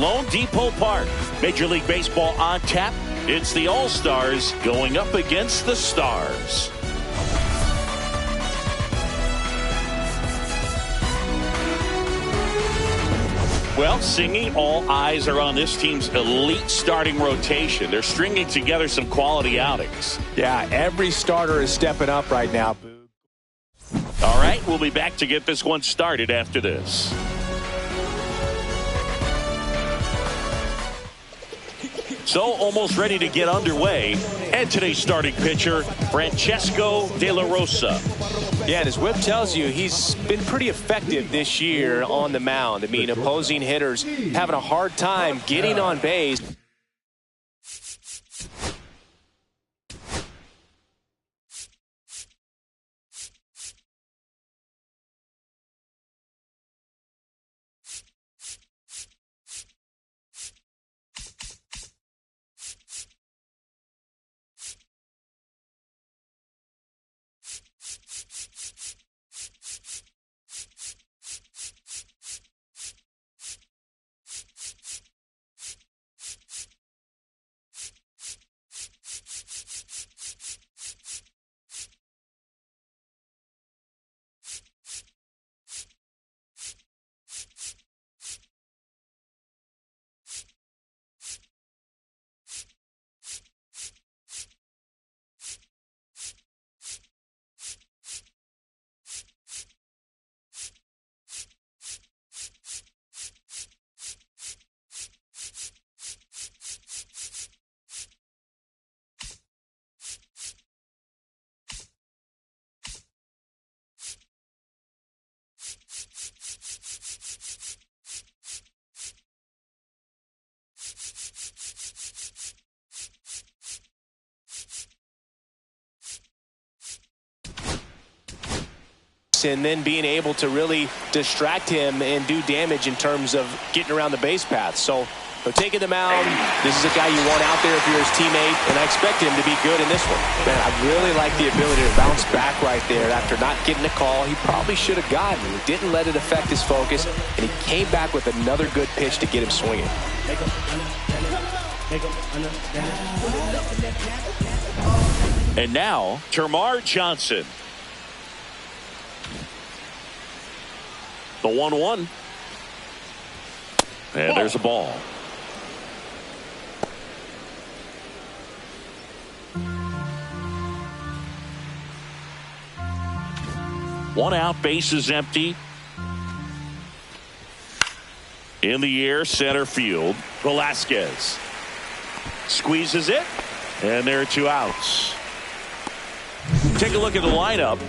Lone Depot Park. Major League Baseball on tap. It's the All-Stars going up against the Stars. Well, singing, all eyes are on this team's elite starting rotation. They're stringing together some quality outings. Yeah, every starter is stepping up right now. All right, we'll be back to get this one started after this. So, almost ready to get underway. And today's starting pitcher, Francesco De La Rosa. Yeah, and as Whip tells you, he's been pretty effective this year on the mound. I mean, opposing hitters having a hard time getting on base. And then being able to really distract him and do damage in terms of getting around the base path. So taking the mound, this is a guy you want out there if you're his teammate, and I expect him to be good in this one. Man, I really like the ability to bounce back right there after not getting a call he probably should have gotten. He didn't let it affect his focus, and he came back with another good pitch to get him swinging. And now, Termarr Johnson. The 1-1. And there's a ball. One out, base is empty. In the air, center field. Velasquez squeezes it, and there are 2 outs. Take a look at the lineup.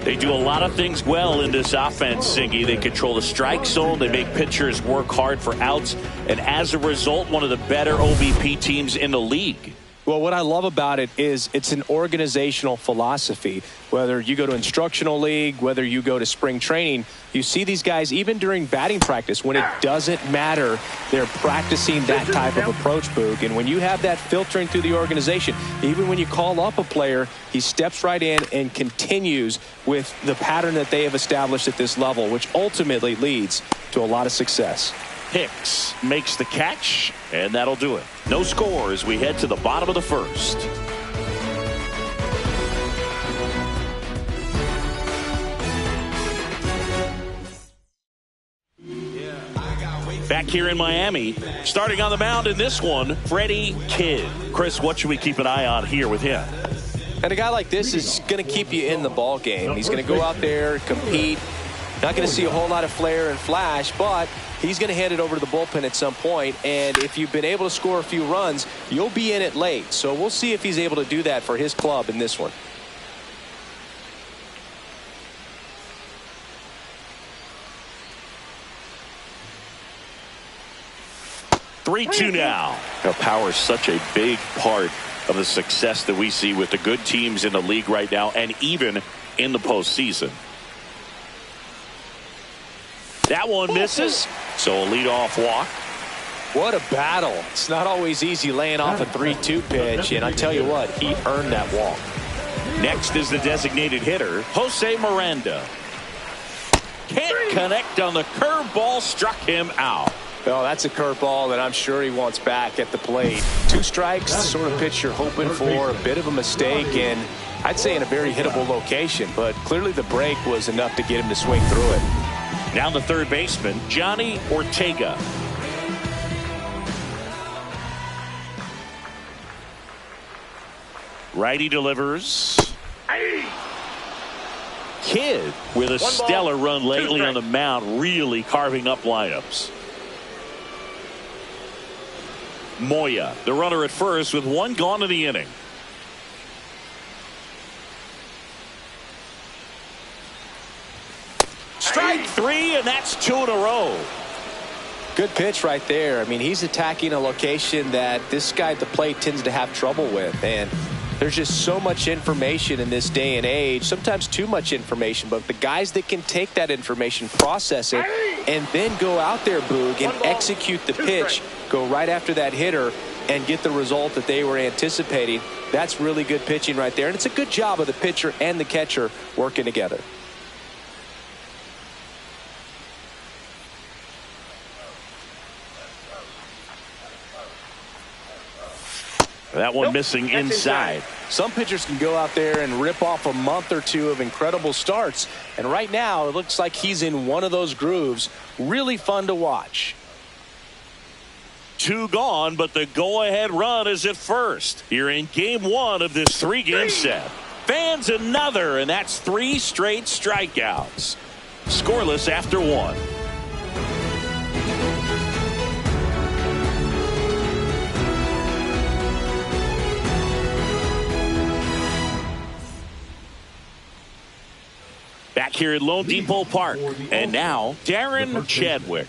They do a lot of things well in this offense, Singy. They control the strike zone. They make pitchers work hard for outs. And as a result, one of the better OBP teams in the league. Well, what I love about it is it's an organizational philosophy. Whether you go to instructional league, whether you go to spring training, you see these guys even during batting practice when it doesn't matter. They're practicing that type of approach, Boog. And when you have that filtering through the organization, even when you call up a player, he steps right in and continues with the pattern that they have established at this level, which ultimately leads to a lot of success. Hicks makes the catch, and that'll do it. No score as we head to the bottom of the first. Back here in Miami, starting on the mound in this one, Freddie Kidd. Chris, what should we keep an eye on here with him? And a guy like this is going to keep you in the ball game. He's going to go out there, compete. Not going to see a whole lot of flair and flash, but he's going to hand it over to the bullpen at some point. And if you've been able to score a few runs, you'll be in it late. So we'll see if he's able to do that for his club in this one. Three-two now. Power is such a big part of the success that we see with the good teams in the league right now, and even in the postseason. That one misses, so a leadoff walk. What a battle. It's not always easy laying off a 3-2 pitch, and I tell you what, he earned that walk. Next is the designated hitter, Jose Miranda. Can't connect on the curveball, struck him out. Well, that's a curveball that I'm sure he wants back at the plate. 2 strikes, the sort of pitch you're hoping for, a bit of a mistake, and I'd say in a very hittable location, but clearly the break was enough to get him to swing through it. Now the third baseman, Johnny Ortega. Righty delivers. Kidd with a stellar run lately on the mound, really carving up lineups. Moya, the runner at first with 1 gone in the inning. Strike 3, and that's 2 in a row. Good pitch right there. I mean, he's attacking a location that this guy at the plate tends to have trouble with, and there's just so much information in this day and age, sometimes too much information, but the guys that can take that information, process it, and then go out there, Boog, and execute the pitch, go right after that hitter, and get the result that they were anticipating, that's really good pitching right there. And it's a good job of the pitcher and the catcher working together. That one missing inside. Some pitchers can go out there and rip off a month or 2 of incredible starts. And right now, it looks like he's in one of those grooves. Really fun to watch. 2 gone, but the go-ahead run is at first. Here in game 1 of this 3-game set. Fans another, and that's 3 straight strikeouts. Scoreless after 1. Back here at Lone Depot Park. And now, Darren Chadwick.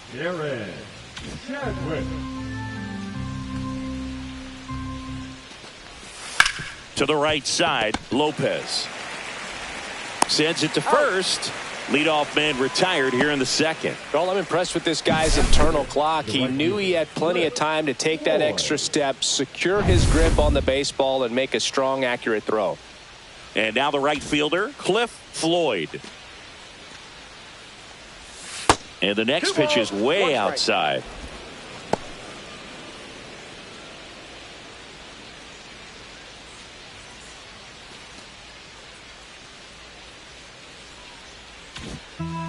To the right side, Lopez. Sends it to first. Leadoff man retired here in the second. Well, I'm impressed with this guy's internal clock. He knew he had plenty of time to take that extra step, secure his grip on the baseball, and make a strong, accurate throw. And now the right fielder, Cliff Floyd. And the next pitch is way outside.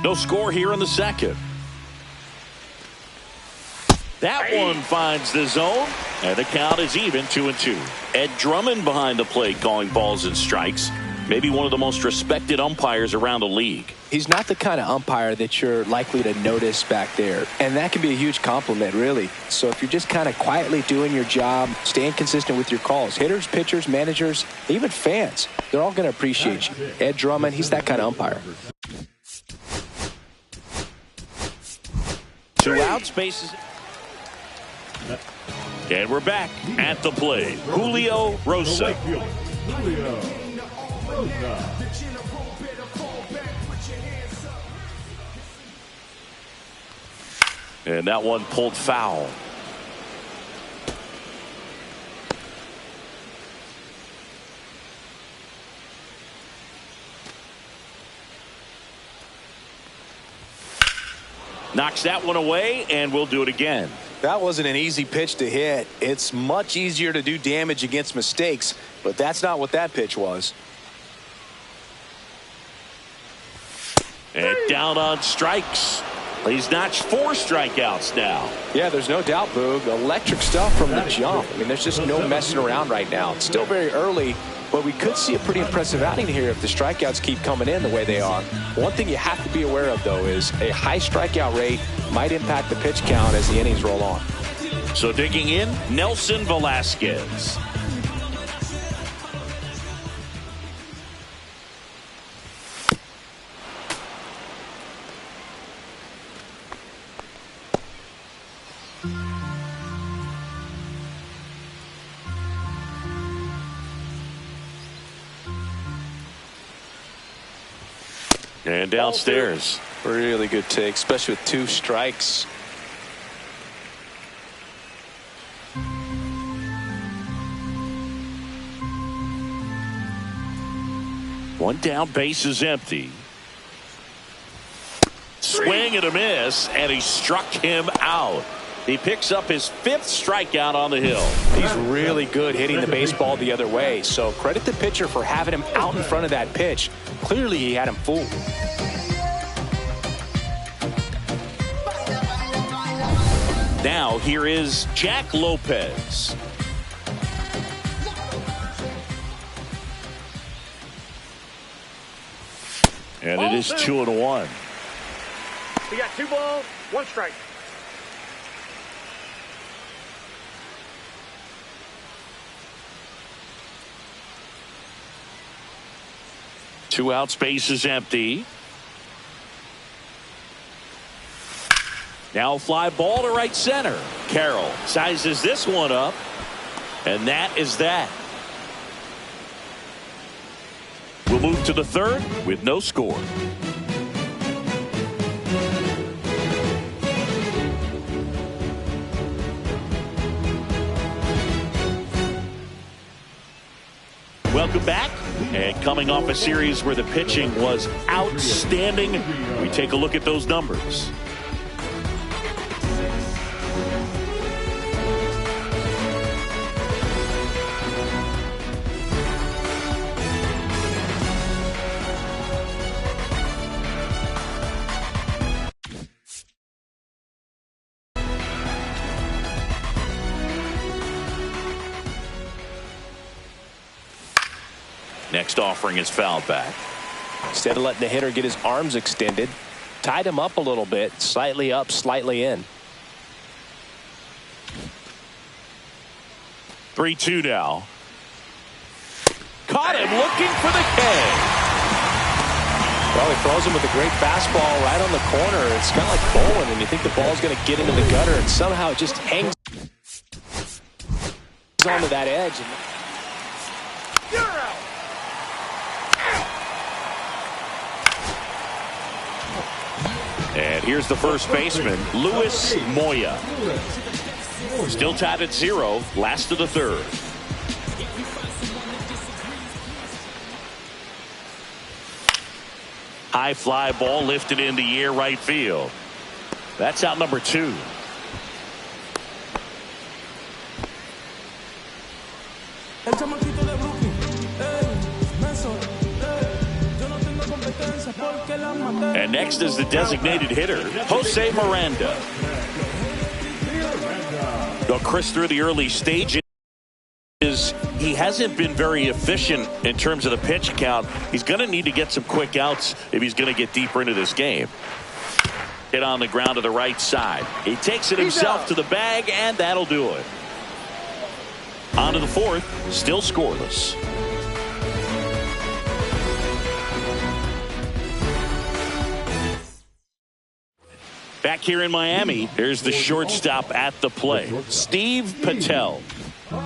No score here in the second. That one finds the zone, and the count is even 2-2. Ed Drummond behind the plate calling balls and strikes. Maybe one of the most respected umpires around the league. He's not the kind of umpire that you're likely to notice back there, and that can be a huge compliment, really. So if you're just kind of quietly doing your job, staying consistent with your calls, hitters, pitchers, managers, even fans, they're all going to appreciate you. Ed Drummond, he's that kind of umpire. 2 outs, bases. And we're back at the plate. Julio Rosa. And that one pulled foul. Knocks that one away, and we'll do it again. That wasn't an easy pitch to hit. It's much easier to do damage against mistakes, but that's not what that pitch was. And down on strikes. He's notched 4 strikeouts now. Yeah, there's no doubt, Boog. Electric stuff from the jump. I mean, there's just no messing around right now. It's still very early, but we could see a pretty impressive outing here if the strikeouts keep coming in the way they are. One thing you have to be aware of, though, is a high strikeout rate might impact the pitch count as the innings roll on. So digging in, Nelson Velasquez. And downstairs. Really good take, especially with 2 strikes. One down, base is empty. Swing and a miss, and he struck him out. He picks up his 5th strikeout on the hill. He's really good hitting the baseball the other way. So credit the pitcher for having him out in front of that pitch. Clearly he had him fooled. Now here is Jack Lopez. And it is 2-1. We got 2 balls, 1 strike. Two out, space is empty. Now fly ball to right center. Carroll sizes this one up, and that is that. We'll move to the 3rd with no score. Welcome back. And coming off a series where the pitching was outstanding, we take a look at those numbers. Next offering is fouled back. Instead of letting the hitter get his arms extended, tied him up a little bit, slightly up, slightly in. 3-2 now. Caught him looking for the K. Well, he throws him with a great fastball right on the corner. It's kind of like bowling, and you think the ball's going to get into the gutter, and somehow it just hangs onto that edge. You're out. And here's the first baseman, Luis Moya. Still tied at 0, last of the 3rd. High fly ball lifted in the air right field. That's out number 2. And next is the designated hitter, Jose Miranda. Though Chris, through the early stages, he hasn't been very efficient in terms of the pitch count. He's going to need to get some quick outs if he's going to get deeper into this game. Hit on the ground to the right side. He takes it himself to the bag, and that'll do it. On to the 4th, still scoreless. Back here in Miami, here's the shortstop at the plate, Steve Patel. The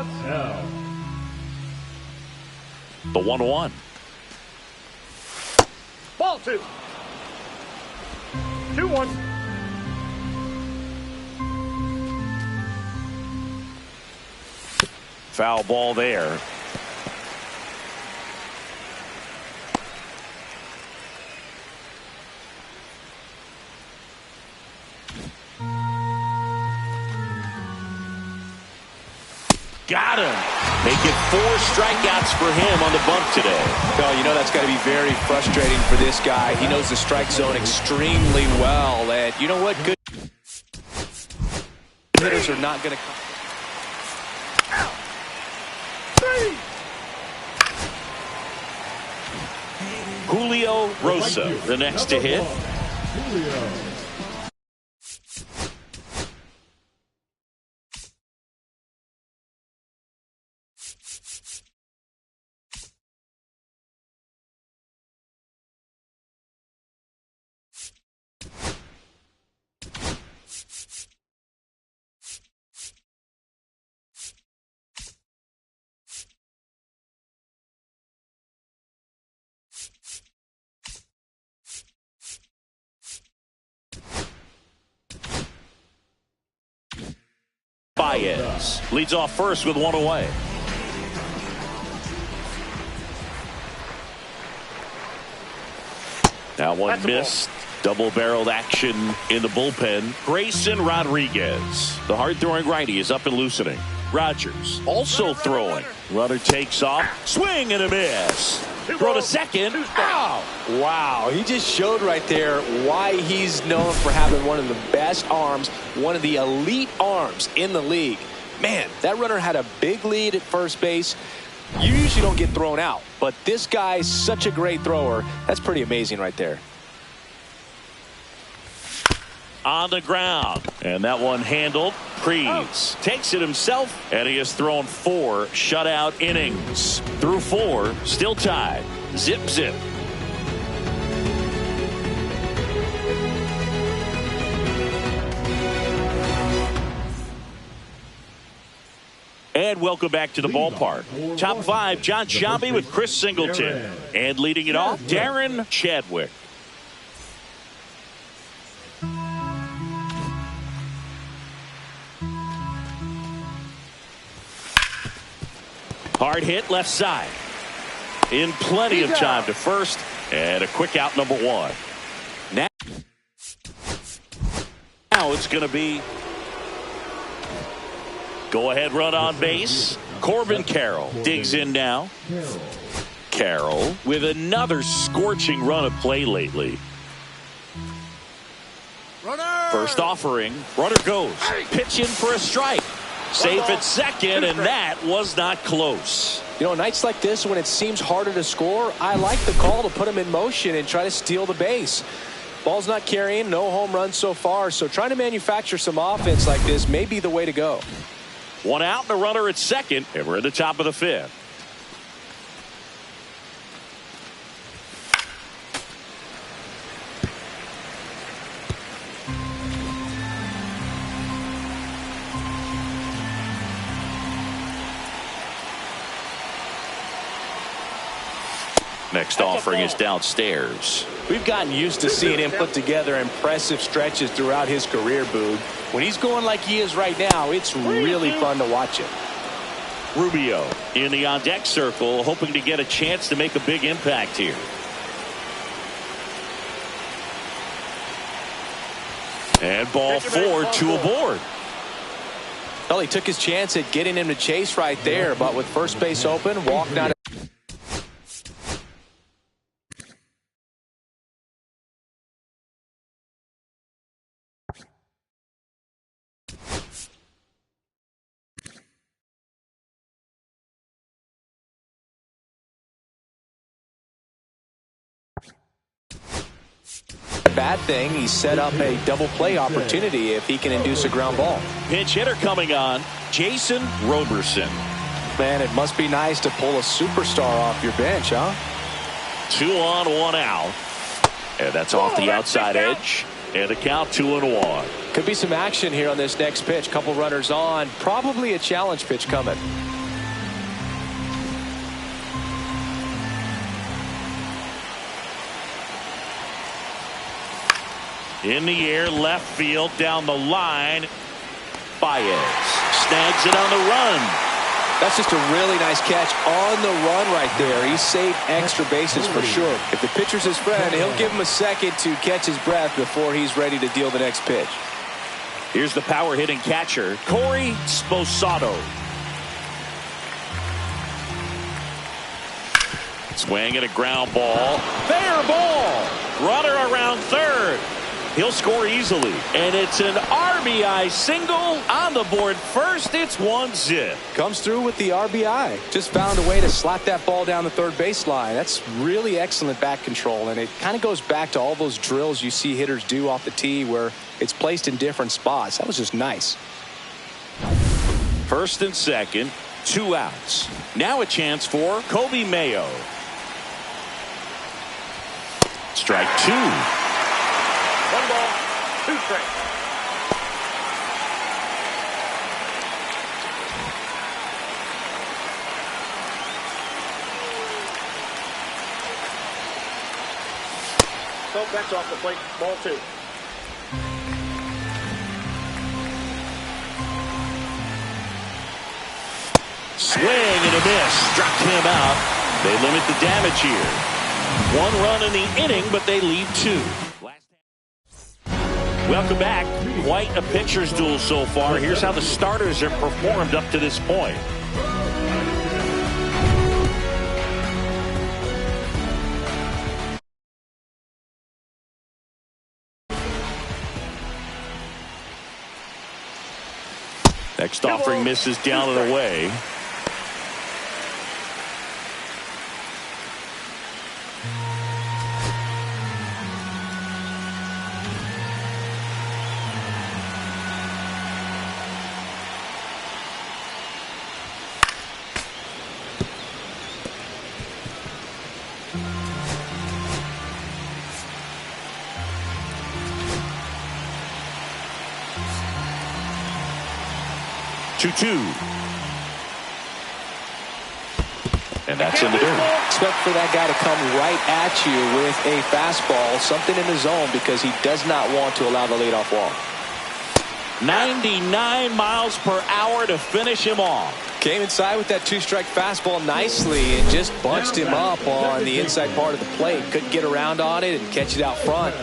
1-1. Ball 2. 2-1. Foul ball there. Got him. Make it 4 strikeouts for him on the bump today. Well, you know that's got to be very frustrating for this guy. He knows the strike zone extremely well. And you know what? Good hitters are not going to come. Julio Rosa, the next to hit. Baez leads off first with 1 away. Now one missed Double-barreled action in the bullpen. Grayson Rodriguez, the hard-throwing righty, is up and loosening. Rogers also throwing. Runner takes off. Swing and a miss. Throw to second. Ow! Wow, he just showed right there why he's known for having one of the best arms, one of the elite arms in the league. Man, that runner had a big lead at first base. You usually don't get thrown out, but this guy's such a great thrower. That's pretty amazing right there. On the ground, and that one handled. Prees takes it himself, and he has thrown 4 shutout innings. Through 4, still tied. Zip, zip. And welcome back to the ballpark. Top 5, John Sciambi with Chris Singleton. And leading it off, Darren Chadwick. Hard hit left side. In plenty of time to first. And a quick out, number 1. Now it's going to be go-ahead run on base. Corbin Carroll digs in now. Carroll with another scorching run of play lately. First offering. Runner goes. Pitch in for a strike. Safe at second, and that was not close. You know, nights like this when it seems harder to score, I like the call to put him in motion and try to steal the base. Ball's not carrying, no home runs so far, so trying to manufacture some offense like this may be the way to go. 1 out and a runner at second, and we're at the top of the 5th. Next offering is downstairs. We've gotten used to seeing him put together impressive stretches throughout his career, Boog. When he's going like he is right now, it's really fun to watch him. Rubio in the on-deck circle, hoping to get a chance to make a big impact here. And ball 4, 2 aboard. Well, he took his chance at getting him to chase right there, but with first base open, walked out. Bad thing, he set up a double play opportunity if he can induce a ground ball. Pinch hitter coming on, Jason Roberson. Man, it must be nice to pull a superstar off your bench, huh? 2 on, 1 out. And that's off the outside edge. And the count 2-1. Could be some action here on this next pitch. Couple runners on. Probably a challenge pitch coming. In the air, left field, down the line. Baez snags it on the run. That's just a really nice catch on the run right there. He saved extra bases for sure. If the pitcher's his friend, he'll give him a second to catch his breath before he's ready to deal the next pitch. Here's the power hitting catcher, Corey Sposato. Swing and a ground ball. Fair ball. Runner around third. He'll score easily. And it's an RBI single on the board first. It's 1-0. Comes through with the RBI. Just found a way to slap that ball down the third baseline. That's really excellent back control. And it kind of goes back to all those drills you see hitters do off the tee where it's placed in different spots. That was just nice. First and second, 2 outs. Now a chance for Kobe Mayo. Strike 2. 1 ball, 2 strikes. So that's off the plate. Ball 2. Swing and a miss. Struck him out. They limit the damage here. 1 run in the inning, but they leave 2. Welcome back. Quite a pitcher's duel so far. Here's how the starters have performed up to this point. Next offering misses down and away. And that's in the dirt. Expect for that guy to come right at you with a fastball, something in the zone, because he does not want to allow the leadoff walk. 99 miles per hour to finish him off. Came inside with that two-strike fastball nicely and just bunched him up on the inside part of the plate. Couldn't get around on it and catch it out front.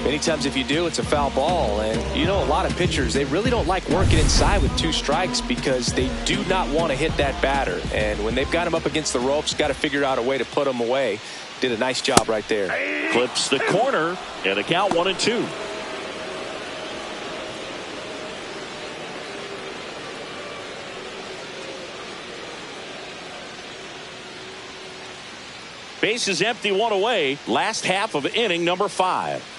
Many times if you do, it's a foul ball. And you know, a lot of pitchers, they really don't like working inside with two strikes because they do not want to hit that batter. And when they've got him up against the ropes, got to figure out a way to put him away. Did a nice job right there. Clips the corner and a count 1-2. Base is empty, one away. Last half of inning number 5.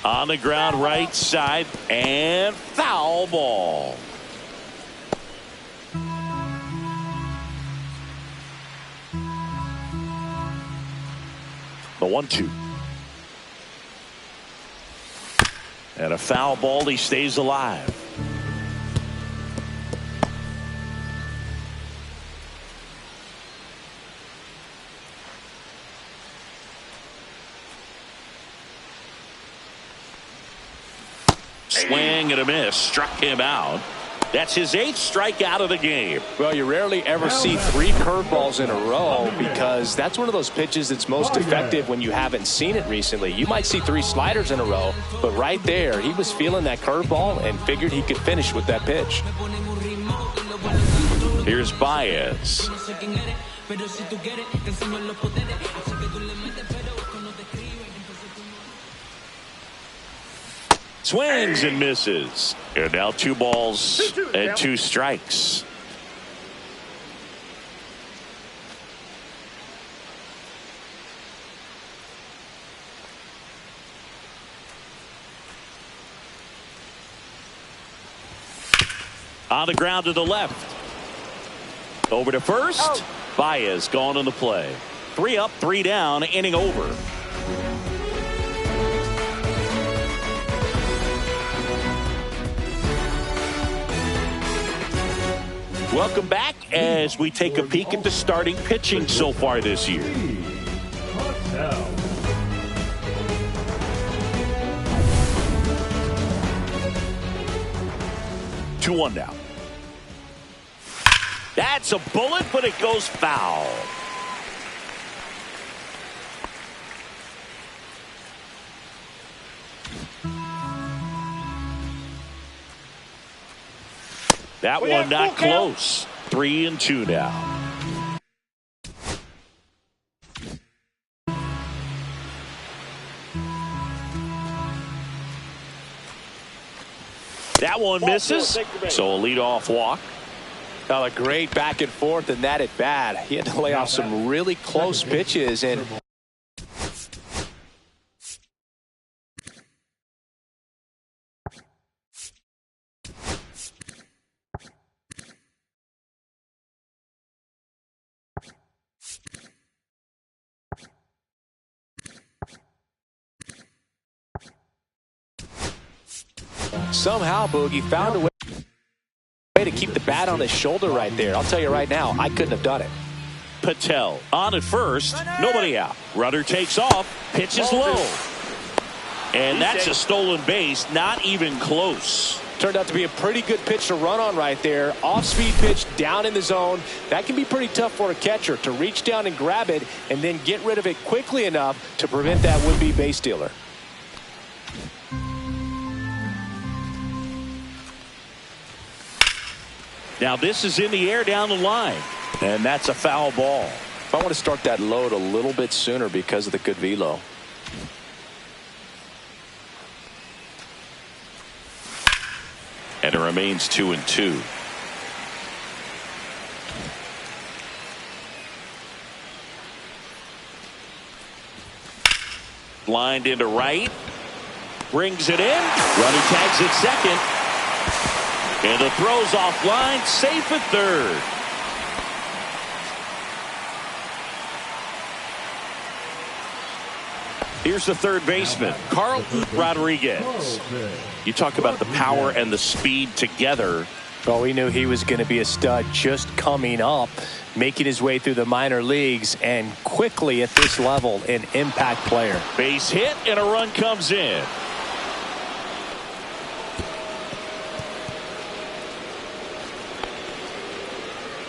On the ground, right side, and foul ball. The 1-2. And a foul ball. He stays alive. Swing and a miss. Struck him out. That's his 8th strikeout of the game. Well, you rarely ever see 3 curveballs in a row because that's one of those pitches that's most effective when you haven't seen it recently. You might see 3 sliders in a row, but right there, he was feeling that curveball and figured he could finish with that pitch. Here's Baez. Swings and misses. And now 2 balls and 2 strikes. On the ground to the left. Over to first. Baez gone on the play. 3 up, 3 down, inning over. Welcome back as we take a peek at the starting pitching so far this year. 2-1 now. That's a bullet, but it goes foul. That one not close. 3-2 now. That one misses. So a leadoff walk. A great back and forth in that at bat. He had to lay off some really close pitches and somehow Boogie found a way to keep the bat on his shoulder right there. I'll tell you right now, I couldn't have done it. Patel on at first, nobody out. Runner takes off, pitches low. And that's a stolen base, not even close. Turned out to be a pretty good pitch to run on right there. Off-speed pitch down in the zone. That can be pretty tough for a catcher to reach down and grab it and then get rid of it quickly enough to prevent that would-be base stealer. Now this is in the air down the line, and that's a foul ball. I want to start that load a little bit sooner because of the good velo. And it remains 2-2. Lined into right. Brings it in. Runner tags at second. And the throw's offline. Safe at third. Here's the third baseman, Carlton Rodriguez. You talk about the power and the speed together. Well, we knew he was going to be a stud just coming up, making his way through the minor leagues, and quickly at this level, an impact player. Base hit, and a run comes in.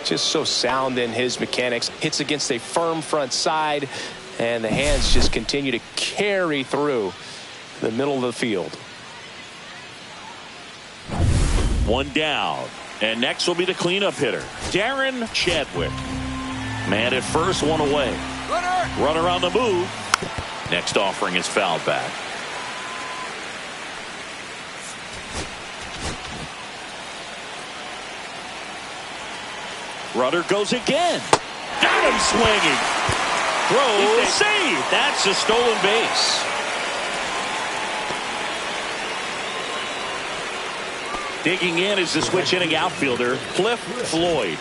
Just so sound in his mechanics. Hits against a firm front side, and the hands just continue to carry through the middle of the field. One down, and next will be the cleanup hitter, Darren Chadwick. Man at first, one away. Runner on the move. Next offering is fouled back. Runner goes again. Got him swinging. Throw, save. That's a stolen base. Digging in is the switch inning outfielder, Cliff Floyd.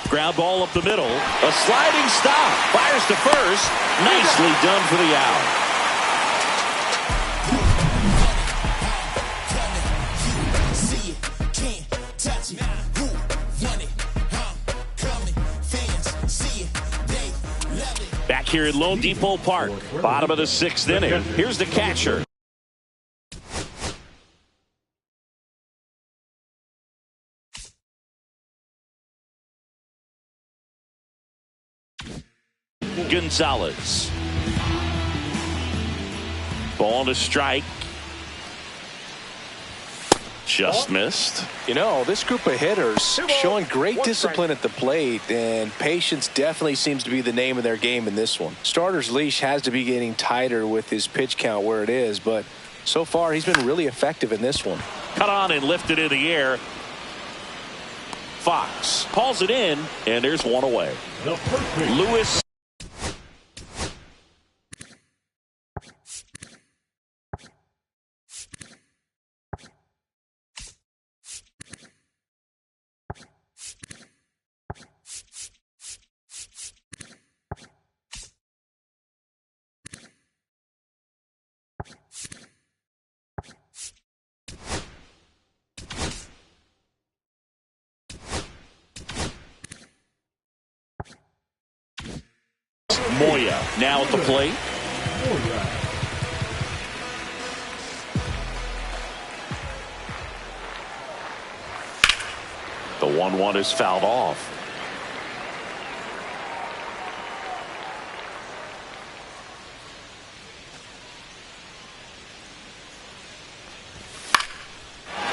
Ground ball up the middle. A sliding stop. Fires to first. Nicely done for the out. Back here at Lone Depot Park, bottom of the sixth inning. Here's the catcher. Gonzalez. Ball to strike. Just missed. You know, this group of hitters showing great discipline at the plate, and patience definitely seems to be the name of their game in this one. Starter's leash has to be getting tighter with his pitch count where it is, but so far he's been really effective in this one. Cut on and lifted in the air. Fox calls it in, and there's one away. Lewis. Moya now at the plate. The 1-1 is fouled off.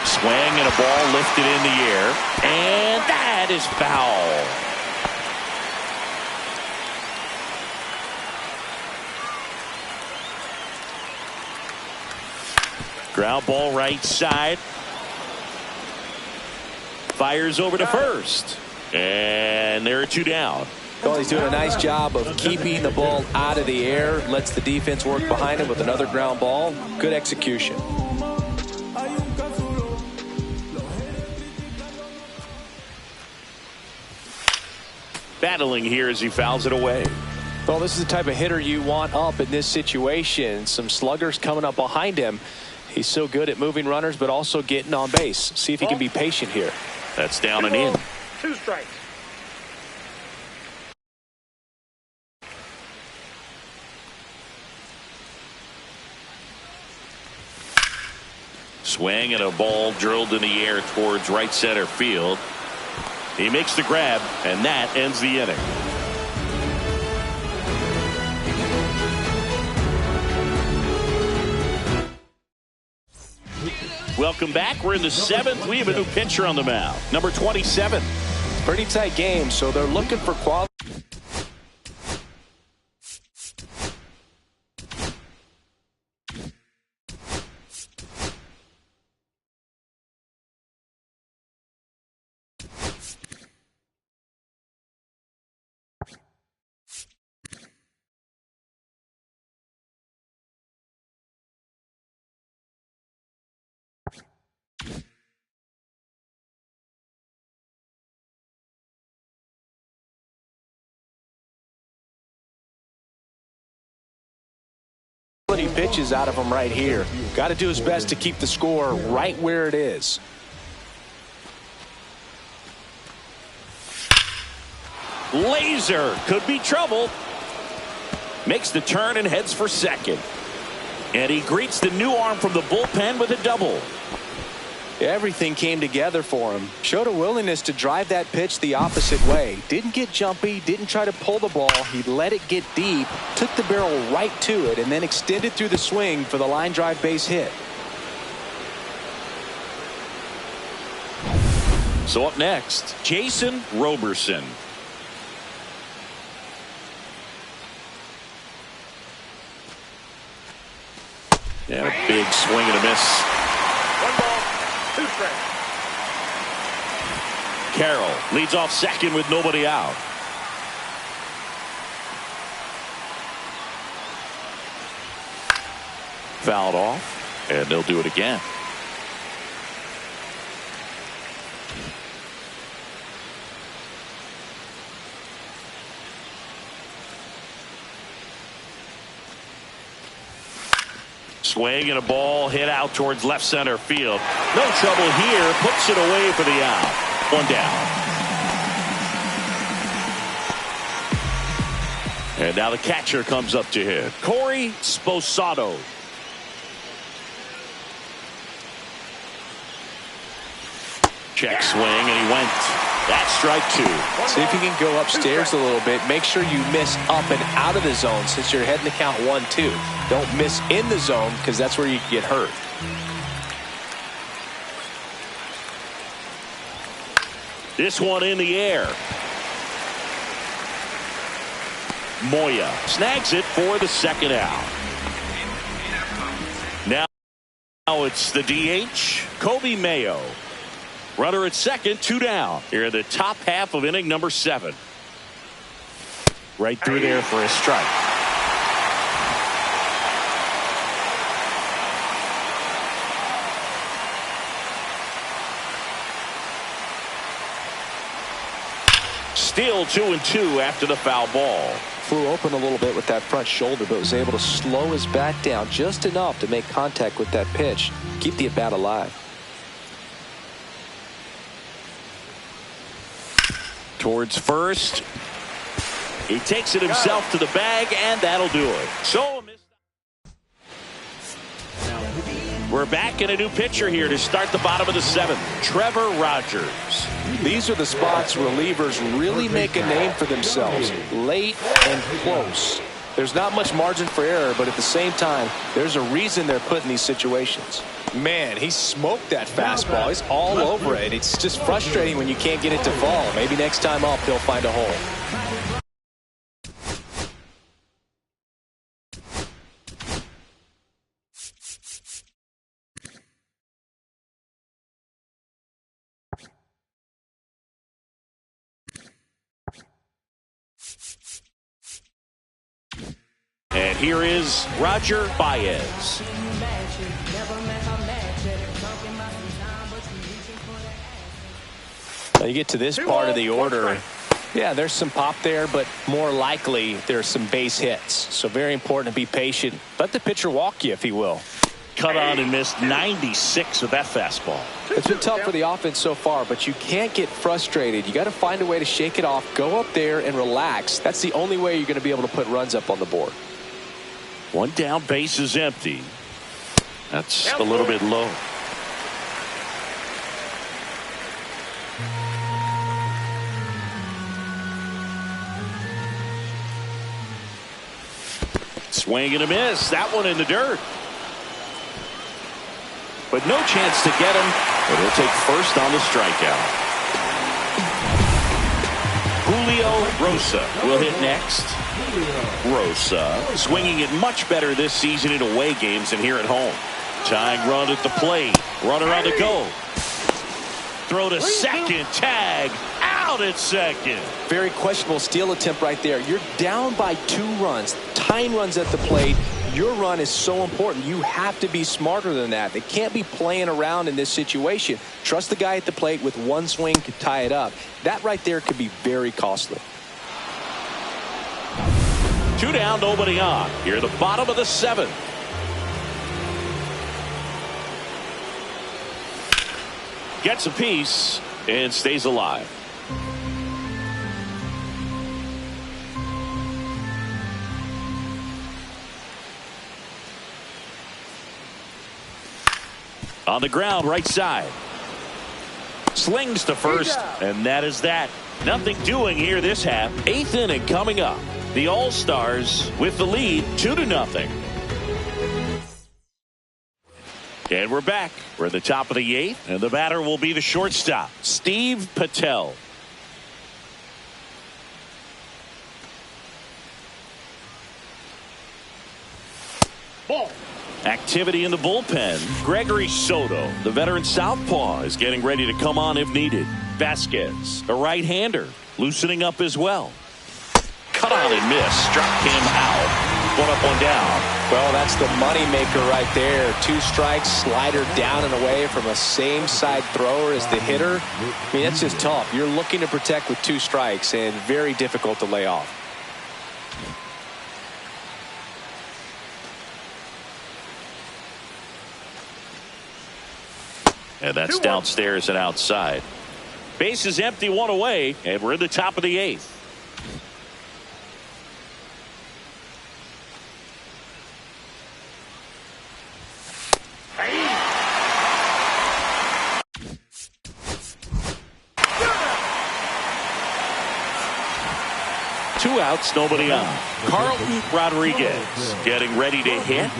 Swing and a ball lifted in the air, and that is foul. Ground ball right side. Fires over to first. And there are two down. Well, he's doing a nice job of keeping the ball out of the air. Lets the defense work behind him with another ground ball. Good execution. Battling here as he fouls it away. Well, this is the type of hitter you want up in this situation. Some sluggers coming up behind him. He's so good at moving runners, but also getting on base. See if he can be patient here. That's down and in. 2 strikes. Swing and a ball drilled in the air towards right center field. He makes the grab, and that ends the inning. Welcome back. We're in the 7th. We have a new pitcher on the mound, number 27. Pretty tight game, so they're looking for quality. Pitches out of him right here. Got to do his best to keep the score right where it is. Laser could be trouble. Makes the turn and heads for second. And he greets the new arm from the bullpen with a double. Everything came together for him. Showed a willingness to drive that pitch the opposite way. Didn't get jumpy, didn't try to pull the ball. He let it get deep, took the barrel right to it, and then extended through the swing for the line drive base hit. So up next, Jason Roberson. And a big swing and a miss. 1 ball, 2 strikes. Carroll leads off second with nobody out. Fouled off, and they'll do it again. Swing and a ball hit out towards left center field. No trouble here. Puts it away for the out. 1 down. And now the catcher comes up to hit. Corey Sposato. Check swing, and he went. That's strike 2. See if you can go upstairs a little bit. Make sure you miss up and out of the zone since you're heading to count 1-2. Don't miss in the zone because that's where you get hurt. This one in the air. Moya snags it for the second out. Now it's the DH, Kobe Mayo. Runner at second, 2 down. Here in the top half of inning number 7. Right through there for a strike. Still 2-2 after the foul ball. Flew open a little bit with that front shoulder, but was able to slow his bat down just enough to make contact with that pitch. Keep the at-bat alive. Towards first. He takes it himself to the bag, and that'll do it. So we're back in a new pitcher here to start the bottom of the 7th. Trevor Rogers. These are the spots relievers really make a name for themselves. Late and close. There's not much margin for error, but at the same time, there's a reason they're put in these situations. Man, he smoked that fastball. He's all over it. It's just frustrating when you can't get it to fall. Maybe next time up, he'll find a hole. And here is Roger Baez. Now you get to this part of the order. Yeah, there's some pop there, but more likely there's some base hits. So very important to be patient. Let the pitcher walk you if he will. Cut on and missed 96 with that fastball. It's been tough for the offense so far, but you can't get frustrated. You got to find a way to shake it off, go up there and relax. That's the only way you're going to be able to put runs up on the board. 1 down, base is empty. That's a little bit low. Swing and a miss. That one in the dirt. but no chance to get him. But he'll take first on the strikeout. Julio Rosa will hit next. Rosa swinging it much better this season in away games than here at home. Tying run at the plate. Runner on the go. Throw to second. Tag out at second. Very questionable steal attempt right there. You're down by 2 runs. Tying runs at the plate. Your run is so important. You have to be smarter than that. They can't be playing around in this situation. Trust the guy at the plate with 1 swing to tie it up. That right there could be very costly. 2 down, nobody on. Here at the bottom of the 7th. Gets a piece and stays alive. On the ground, right side. Slings to first, and that is that. Nothing doing here this half. 8th inning coming up. The All-Stars with the lead, 2-0. And we're back. We're at the top of the 8th, and the batter will be the shortstop, Steve Patel. Ball. Activity in the bullpen. Gregory Soto, the veteran southpaw, is getting ready to come on if needed. Vasquez, a right-hander, loosening up as well. Cut on and miss. Struck him out. 1 up, 1 down. Well, that's the money maker right there. 2 strikes, slider down and away from a same side thrower as the hitter. I mean, that's just tough. You're looking to protect with 2 strikes and very difficult to lay off. And that's downstairs and outside. Base is empty, 1 away, and we're in the top of the 8th. Two outs, nobody on. Carlton Rodriguez getting ready to hit.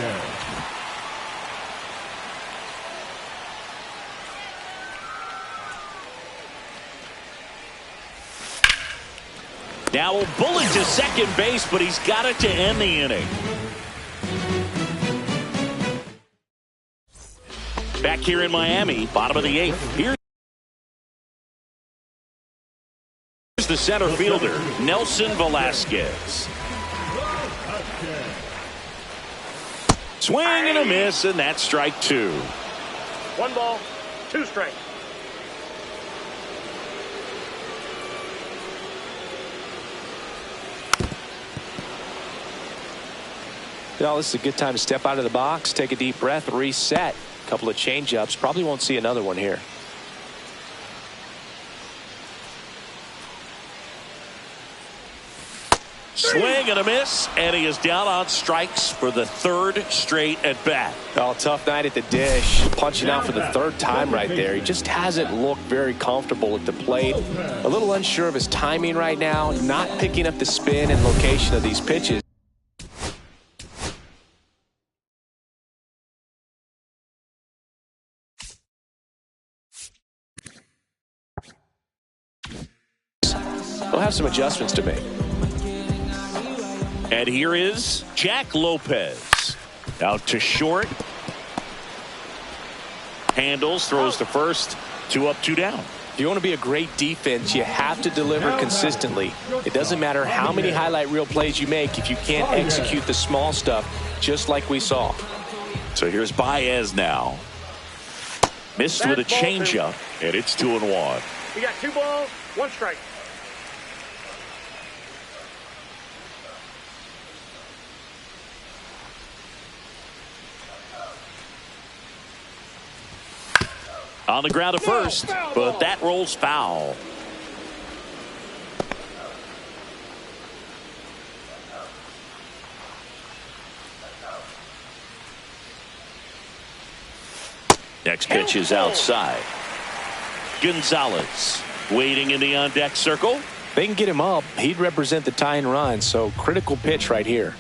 Now a bullet to second base, but he's got it to end the inning. Back here in Miami, bottom of the 8th. Here's the center fielder, Nelson Velasquez. Swing and a miss, and that's strike 2. 1 ball, 2 strikes. Well, this is a good time to step out of the box, take a deep breath, reset. A couple of change-ups. Probably won't see another one here. Swing and a miss, and he is down on strikes for the 3rd straight at bat. Oh, tough night at the dish. Punching out for the 3rd time right there. He just hasn't looked very comfortable at the plate. A little unsure of his timing right now. Not picking up the spin and location of these pitches. He'll have some adjustments to make. And here is Jack Lopez. Out to short. Handles, throws to first. 2 up, 2 down. If you want to be a great defense, you have to deliver consistently. It doesn't matter how many highlight reel plays you make if you can't execute the small stuff, just like we saw. So here's Baez now. Missed with a changeup, and it's 2-1. We got 2 balls, 1 strike. On the ground to first, but that rolls foul. Next pitch is outside. Gonzalez waiting in the on-deck circle. If they can get him up, he'd represent the tying run, so critical pitch right here.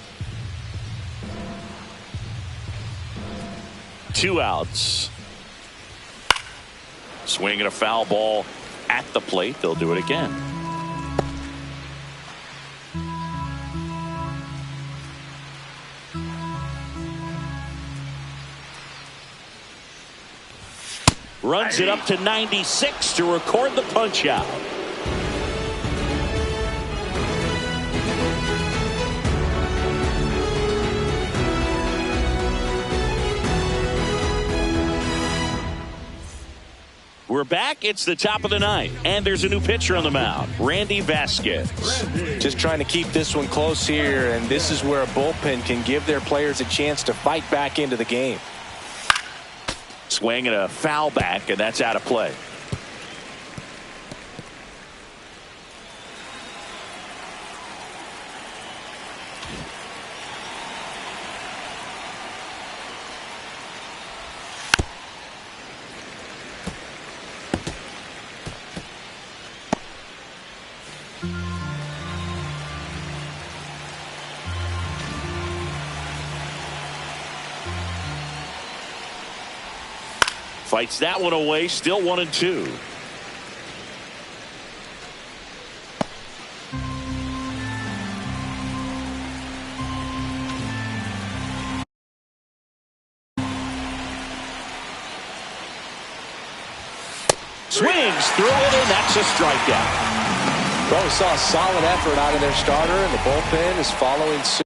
2 outs. Swinging a foul ball at the plate. They'll do it again. Runs it up to 96 to record the punch out. We're back. It's the top of the ninth, and there's a new pitcher on the mound, Randy Vasquez. Just trying to keep this one close here, and this is where a bullpen can give their players a chance to fight back into the game. Swing and a foul back, and that's out of play. Fights that one away, still 1-2. Swings through it, and that's a strikeout. Well, we saw a solid effort out of their starter, and the bullpen is following suit.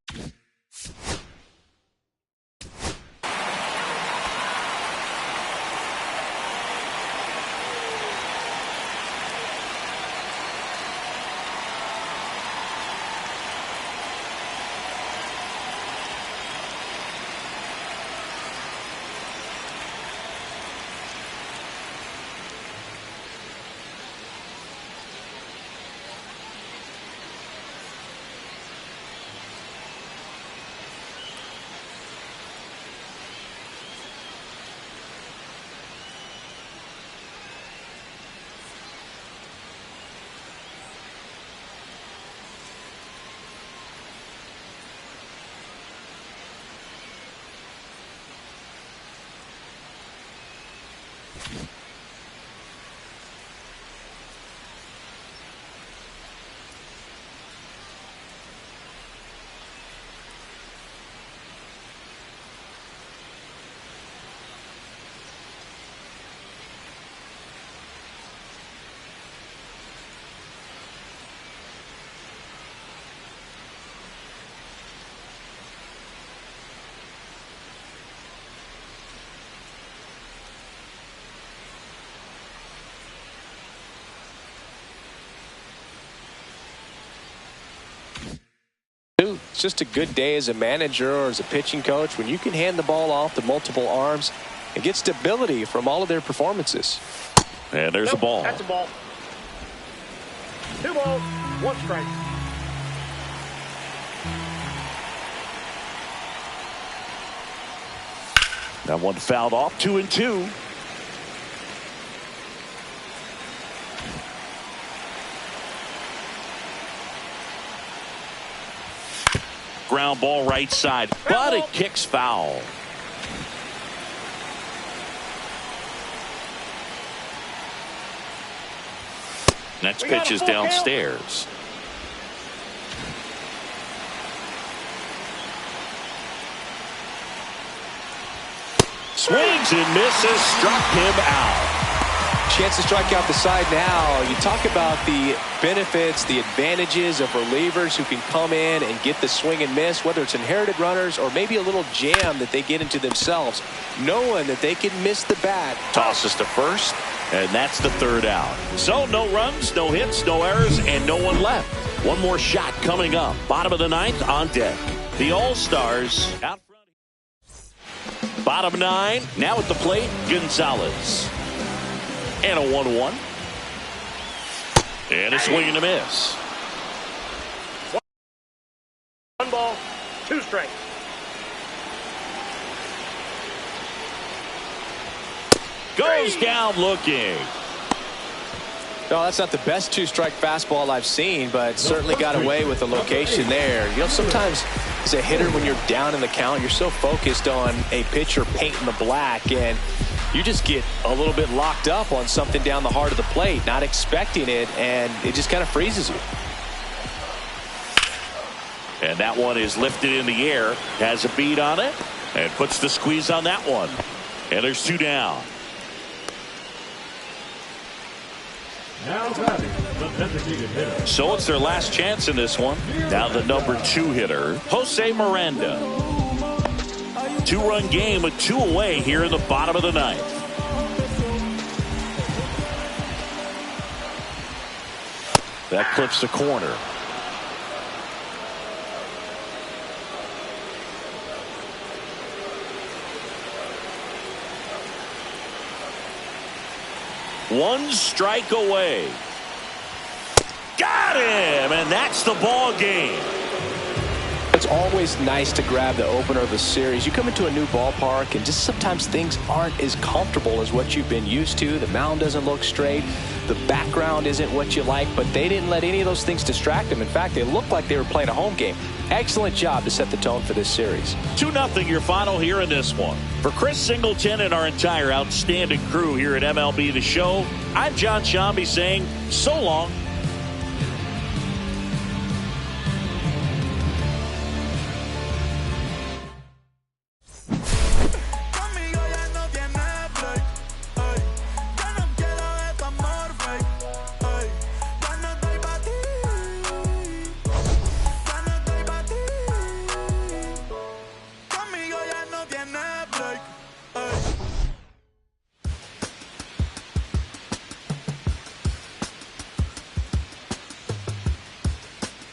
It's just a good day as a manager or as a pitching coach when you can hand the ball off to multiple arms and get stability from all of their performances. And there's a ball. That's a ball. 2 balls, 1 strike. That one fouled off, 2-2. Ground ball right side, but it kicks foul. Next pitch is downstairs. Swings and misses, struck him out. Chance to strike out the side now. You talk about the benefits, the advantages of relievers who can come in and get the swing and miss, whether it's inherited runners or maybe a little jam that they get into themselves, knowing that they can miss the bat. Tosses to first, and that's the 3rd out. So no runs, no hits, no errors, and no one left. One more shot coming up. Bottom of the 9th on deck. The All-Stars out front. Bottom 9, now at the plate, Gonzalez. And a 1-1. And a swing and a miss. 1 ball, 2 strikes. Goes down looking. No, that's not the best 2-strike fastball I've seen, but certainly got away with the location there. You know, sometimes as a hitter, when you're down in the count, you're so focused on a pitcher painting the black, and You just get a little bit locked up on something down the heart of the plate, not expecting it, and it just kind of freezes you. And that one is lifted in the air, has a beat on it, and puts the squeeze on that one. And there's 2 down. Now batting, the designated hitter. So it's their last chance in this one. Now the number 2 hitter, Jose Miranda. 2-run game with 2 away here in the bottom of the 9th. That clips the corner. One strike away. Got him, and that's the ball game. It's always nice to grab the opener of a series. You come into a new ballpark, and just sometimes things aren't as comfortable as what you've been used to. The mound doesn't look straight. The background isn't what you like, but they didn't let any of those things distract them. In fact, they looked like they were playing a home game. Excellent job to set the tone for this series. 2-0 your final here in this one. For Chris Singleton and our entire outstanding crew here at MLB The Show, I'm John Shambi saying so long